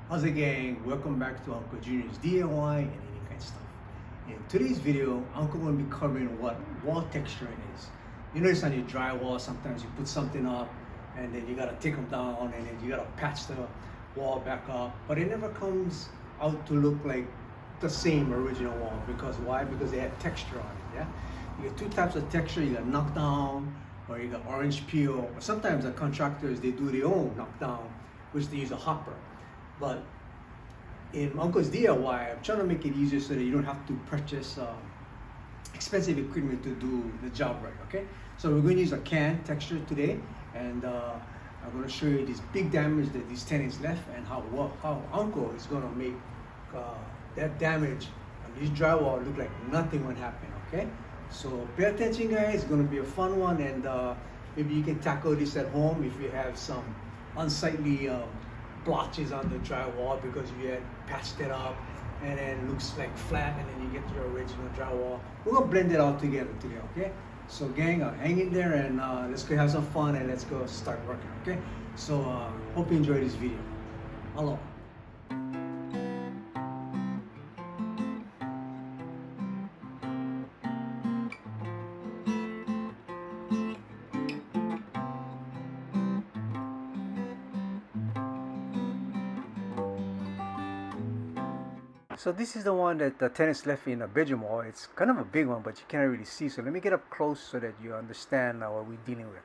How's it gang? Welcome back to Uncle Junior's DIY and any kind of stuff. In today's video, Uncle will be covering what wall texturing is. You notice on your drywall, sometimes you put something up and then you gotta take them down and then you gotta patch the wall back up, but it never comes out to look like the same original wall. Because why? Because they have texture on it, yeah? You got two types of texture. You got knockdown or you got orange peel, or sometimes the contractors, they do their own knockdown, which they use a hopper. But in Uncle's DIY, I'm trying to make it easier so that you don't have to purchase expensive equipment to do the job right, okay? So we're going to use a can texture today, and I'm going to show you this big damage that these tenants left and how Uncle is going to make that damage on this drywall look like nothing would happen, okay? So pay attention, guys. It's going to be a fun one, and maybe you can tackle this at home if you have some unsightly blotches on the drywall because you had patched it up and then it looks like flat, and then you get your original drywall. We're gonna blend it all together today, okay? So gang, hang in there and let's go have some fun and let's go start working, okay? So hope you enjoy this video. Hello. So this is the one that the tenants left in a bedroom wall. It's kind of a big one, but you can't really see. So let me get up close so that you understand what we're dealing with.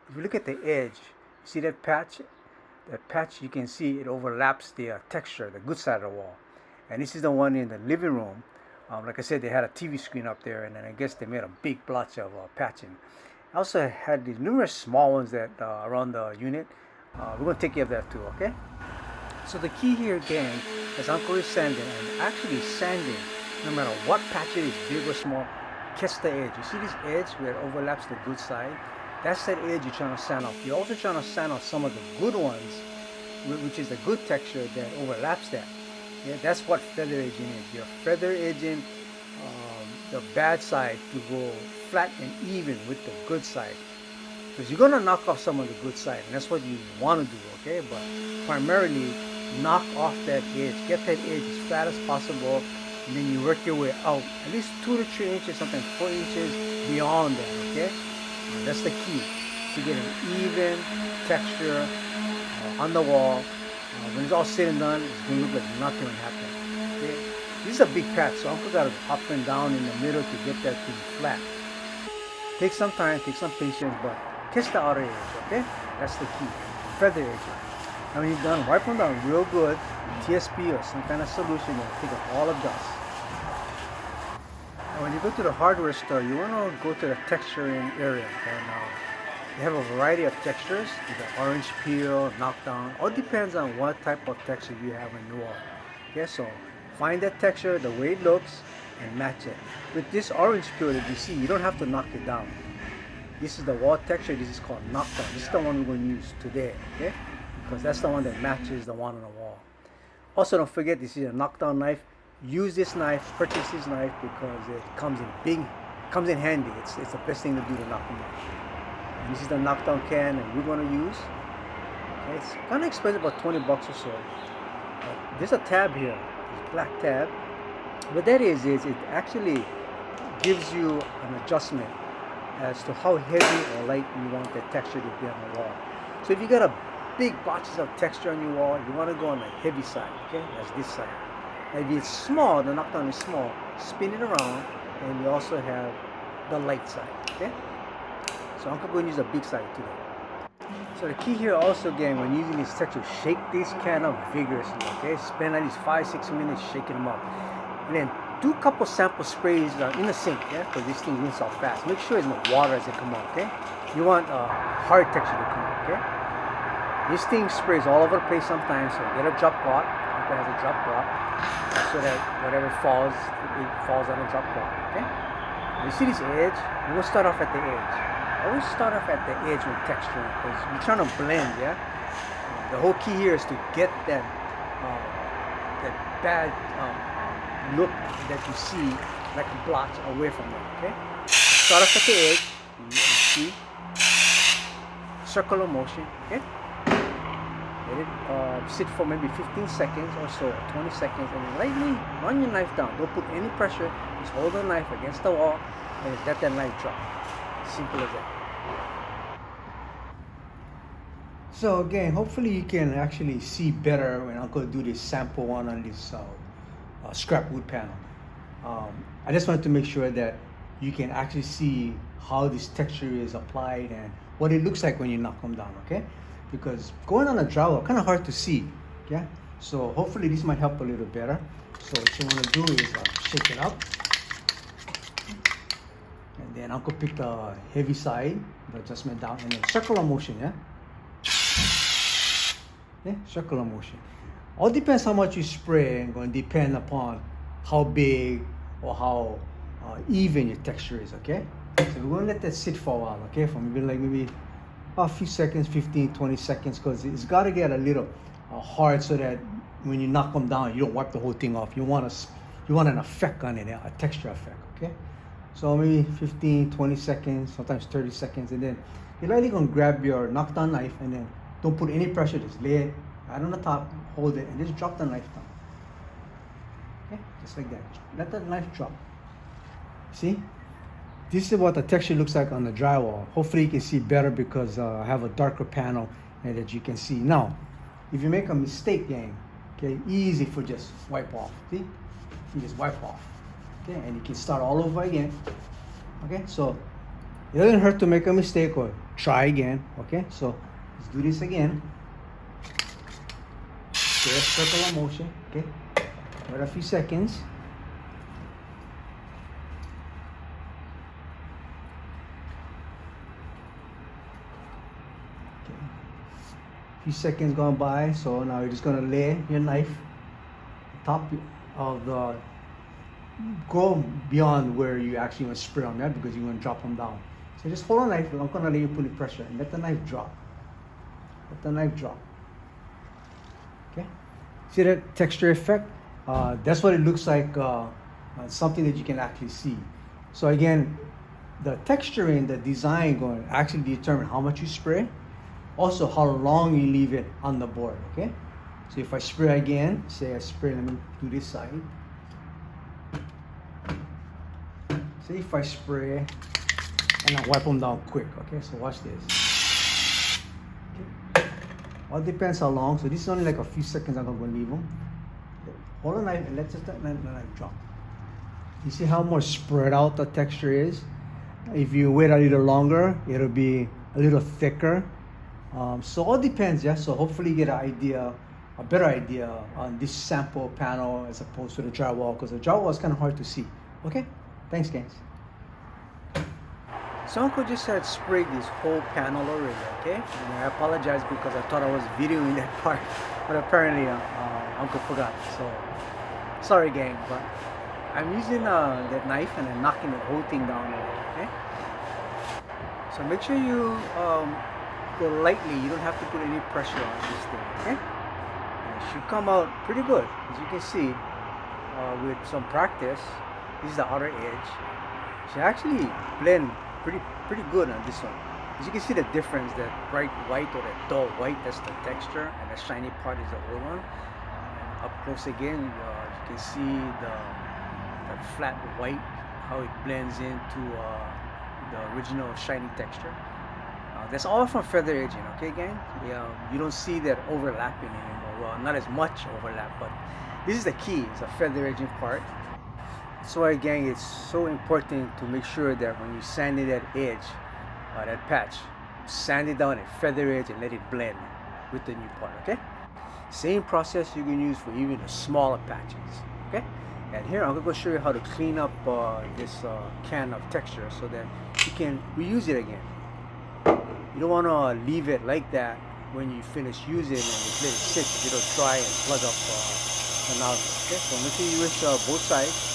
If you look at the edge, see that patch? That patch, you can see it overlaps the texture, the good side of the wall. And this is the one in the living room. Like I said, they had a TV screen up there, and then I guess they made a big blotch of patching. I also had these numerous small ones that around the unit. We're going to take care of that too, okay? So the key here again, as Uncle is sanding, and actually sanding, no matter what patch it is, big or small, catch the edge. You see this edge where it overlaps the good side? That's that edge you're trying to sand off. You're also trying to sand off some of the good ones, which is the good texture that overlaps that. Yeah, that's what feather edging is. You're feather edging the bad side to go flat and even with the good side. Because you're going to knock off some of the good side, and that's what you want to do, okay? But primarily, knock off that edge. Get that edge as flat as possible, and then you work your way out at least 2 to 3 inches, sometimes 4 inches beyond that, okay? That's the key to get an even texture on the wall. When it's all said and done, it's going to look like nothing will happen, okay? This is a big patch, so Uncle got to up and down in the middle to get that thing flat. Take some time, take some patience, but catch the outer edge, okay? That's the key. Feather edge. Now when you're done, wipe them down real good, TSP or some kind of solution that will take up all the dust. Now when you go to the hardware store, you want to go to the texturing area. And they have a variety of textures. You got orange peel, knockdown. All depends on what type of texture you have on your wall. Okay, so find that texture, the way it looks, and match it. With this orange peel that you see, you don't have to knock it down. This is the wall texture. This is called knockdown. This is the one we're going to use today. Okay? Because that's the one that matches the one on the wall. Also, don't forget, this is a knockdown knife. Use this knife, purchase this knife, because it comes in handy. It's the best thing to do to knock them out. And this is the knockdown can that we're going to use. Okay, it's kind of expensive, about 20 bucks or so. But there's a tab here, this black tab. What that is it actually gives you an adjustment as to how heavy or light you want the texture to be on the wall. So if you got a big blotches of texture on your wall, you want to go on the heavy side, okay? That's this side. Now if it's small, the knockdown is small, spin it around, and you also have the light side, okay? So I'm going to use a big side today. So the key here also, again, when using this texture, shake this can up vigorously, okay? Spend at least 5-6 minutes shaking them up. And then do a couple sample sprays in the sink, yeah? Because this thing rinses off fast. Make sure there's no water as it comes out, okay? You want a hard texture to come out, okay? This thing sprays all over the place sometimes, so get a drop cloth. Uncle has a drop cloth, so that whatever falls, it falls on a drop cloth, okay? You see this edge? We're going to start off at the edge. Always start off at the edge with texturing, because you're trying to blend, yeah? The whole key here is to get that bad look that you see, like a blotch, away from it, okay? Start off at the edge, you see, circular motion, okay? Get let it sit for maybe 15 seconds or so, or 20 seconds, and then lightly run your knife down. Don't put any pressure. Just hold the knife against the wall and let that knife drop. Simple as that. So again, hopefully you can actually see better when I'm going to do this sample one on this scrap wood panel. I just wanted to make sure that you can actually see how this texture is applied and what it looks like when you knock them down, okay? Because going on a drywall, kind of hard to see, yeah? So hopefully this might help a little better. So what you want to do is shake it up. And then I'm going to pick the heavy side, the adjustment down, and then circular motion, yeah? Yeah, circular motion. All depends how much you spray, and going to depend upon how big or how even your texture is, okay? So we're going to let that sit for a while, okay? For maybe a few seconds, 15, 20 seconds, because it's got to get a little hard so that when you knock them down, you don't wipe the whole thing off. You want an effect on it, a texture effect, okay? So maybe 15, 20 seconds, sometimes 30 seconds, and then you're lightly going to grab your knockdown knife and then don't put any pressure, just lay it right on the top, hold it, and just drop the knife down. Okay, just like that. Let that knife drop. See? This is what the texture looks like on the drywall. Hopefully you can see better because I have a darker panel and that you can see. Now, if you make a mistake, gang, okay, easy for just wipe off. See? You just wipe off. Okay, and you can start all over again. Okay, so it doesn't hurt to make a mistake or try again. Okay, so let's do this again. Okay, circular motion. Okay, wait a few seconds. Okay, a few seconds gone by. So now you're just gonna lay your knife on top of the. Go beyond where you actually want to spray on that because you want to drop them down. So just hold a knife. I'm gonna let you put in pressure and let the knife drop. Let the knife drop. Okay. See that texture effect? That's what it looks like. Something that you can actually see. So again, the texturing, the design going to actually determine how much you spray. Also, how long you leave it on the board. Okay. So if I spray again, say I spray. Let me do this side. Say if I spray and I wipe them down quick, okay? So watch this. Okay. All depends how long. So this is only like a few seconds. I'm gonna leave them. Hold the knife and let the knife drop. You see how more spread out the texture is? If you wait a little longer, it'll be a little thicker. So all depends, yeah? So hopefully you get an idea, a better idea on this sample panel as opposed to the drywall, because the drywall is kind of hard to see. Okay? Thanks, guys. So Uncle just had sprayed this whole panel already, okay? And I apologize because I thought I was videoing that part, but apparently Uncle forgot. So sorry, gang, but I'm using that knife and I'm knocking the whole thing down already, okay? So make sure you go lightly. You don't have to put any pressure on this thing, okay? And it should come out pretty good, as you can see. With some practice, this is the outer edge. Should actually blend pretty good on this one. As you can see the difference, that bright white or that dull white, that's the texture, and the shiny part is the old one. And up close again, you can see that flat white, how it blends into the original shiny texture. That's all from feather edging, okay, gang? You don't see that overlapping anymore. Well, not as much overlap, but this is the key. It's a feather edging part. So again, it's so important to make sure that when you sand that edge, that patch, sand it down and feather edge and let it blend with the new part, okay? Same process you can use for even the smaller patches, okay? And here I'm going to show you how to clean up this can of texture so that you can reuse it again. You don't want to leave it like that when you finish using it and just let it sit. It'll dry and plug up the nozzle, okay? So make sure you rinse both sides.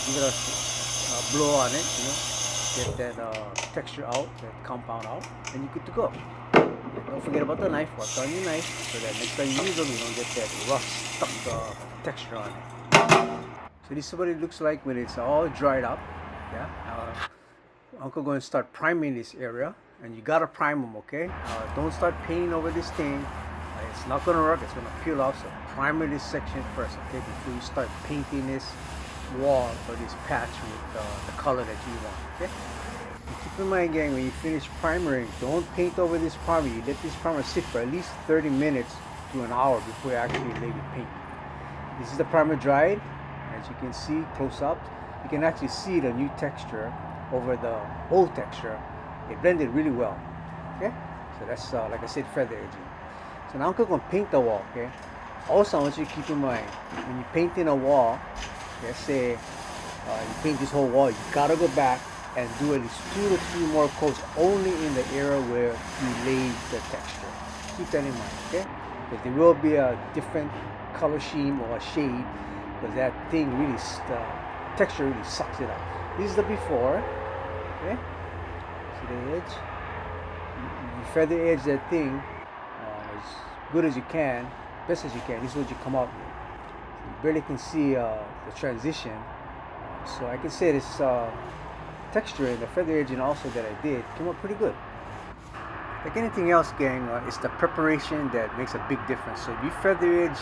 Give it a blow on it, get that texture out, that compound out, and you're good to go. And don't forget about the knife. Watch on your knife so that next time you use them, you don't get that rough, stuck texture on it. So this is what it looks like when it's all dried up. Yeah. Uncle going to start priming this area, and you gotta prime them, okay? Don't start painting over this thing. It's not going to work. It's going to peel off. So primer this section first, okay, before you start painting this wall or this patch with the color that you want, okay? And keep in mind, gang, when you finish primering, don't paint over this primer. You let this primer sit for at least 30 minutes to an hour before you actually lay the paint. This is the primer dried. As you can see close up, you can actually see the new texture over the old texture. It blended really well, okay? So that's, like I said, feather edging. So now I'm going to paint the wall, okay? Also, I want you to keep in mind, when you're painting a wall, let's say you paint this whole wall, you gotta go back and do at least 2 to 3 more coats only in the area where you laid the texture. Keep that in mind, okay? Because there will be a different color scheme or a shade, because that thing really, texture really sucks it up. This is the before, okay? See the edge? You feather edge that thing as good as you can, best as you can. This is what you come out with. You barely can see the transition. So I can say this texture and the feather edging also that I did came out pretty good. Like anything else, gang, it's the preparation that makes a big difference. So if you feather edge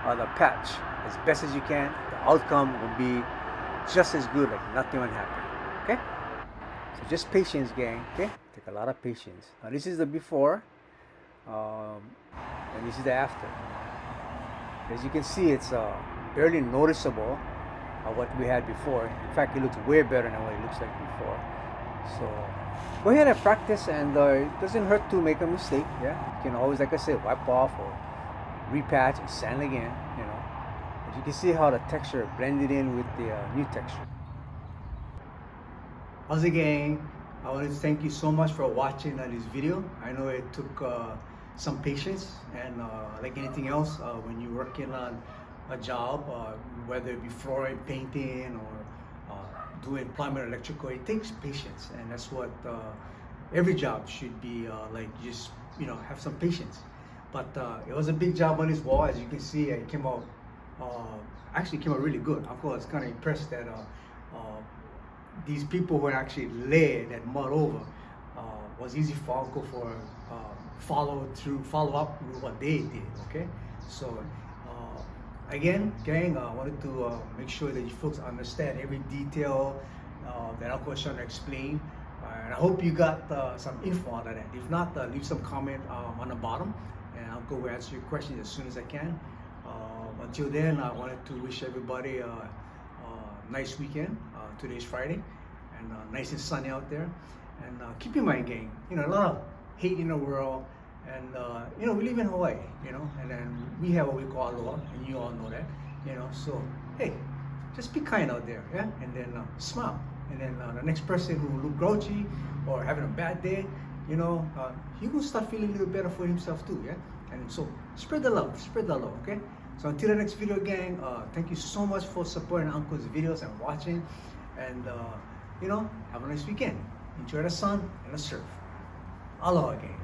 the patch as best as you can, the outcome will be just as good, like nothing would happen. Okay? So just patience, gang. Okay? Take a lot of patience. Now this is the before, and this is the after. As you can see, it's barely noticeable what we had before. In fact, it looks way better than what it looks like before. So go ahead and practice, and it doesn't hurt to make a mistake. Yeah, you can always, like I said, wipe off or repatch and sand again. You know, as you can see how the texture blended in with the new texture. How's it, gang? I want to thank you so much for watching this video. I know it took some patience, and like anything else, when you're working on a job, whether it be flooring, painting, or doing plumbing or electrical, it takes patience, and that's what every job should be like. Just, you know, have some patience. But it was a big job on this wall. As you can see, it came out, actually came out really good. I was kind of impressed that these people who actually laid that mud over, was easy for Uncle for follow up with what they did. Okay, so again, gang, I wanted to make sure that you folks understand every detail that Uncle was trying to explain, and I hope you got some info out of that. If not, leave some comment on the bottom, and Uncle will answer your questions as soon as I can. Until then, I wanted to wish everybody a nice weekend. Today's Friday, and nice and sunny out there. And keep in mind, gang, you know, a lot of hate in the world, and you know, we live in Hawaii, you know, and then we have what we call aloha, and you all know that, you know. So hey, just be kind out there, yeah, and then smile, and then the next person who look grouchy or having a bad day, you know, he will start feeling a little better for himself too, yeah. And so spread the love, okay? So until the next video, gang, thank you so much for supporting Uncle's videos and watching, and you know, have a nice weekend. Enjoy the sun and the surf. Aloha, gang.